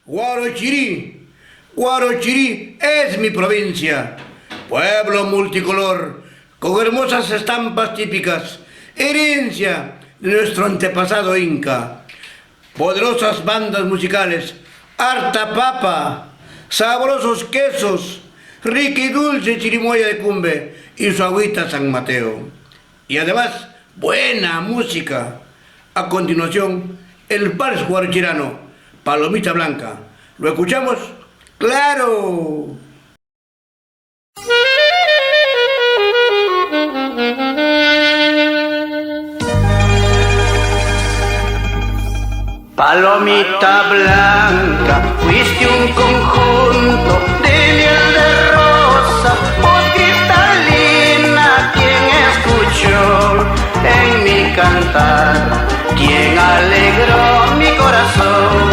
Guarochirí, Guarochirí es mi provincia, pueblo multicolor, con hermosas estampas típicas, herencia de nuestro antepasado inca, poderosas bandas musicales, harta papa, sabrosos quesos, rica y dulce chirimoya de cumbe y su agüita San Mateo. Y además, buena música. A continuación, el vals guarochirano, Palomita Blanca. ¿Lo escuchamos? ¡Claro! Palomita blanca, fuiste un conjunto de miel de rosa, voz cristalina, quien escuchó en mi cantar, quien alegró mi corazón.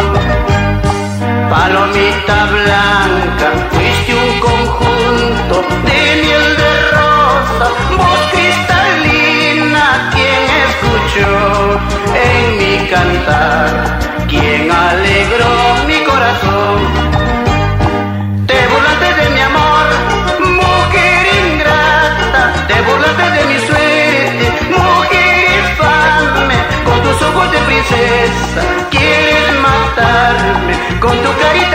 Palomita blanca, fuiste un conjunto de miel de rosa, voz cristalina, quien escuchó en mi cantar, quien alegró mi corazón. Te burlaste de mi amor, mujer ingrata, te burlaste de mi suerte, mujer infame, con tus ojos de princesa quieres matarme, con tu carita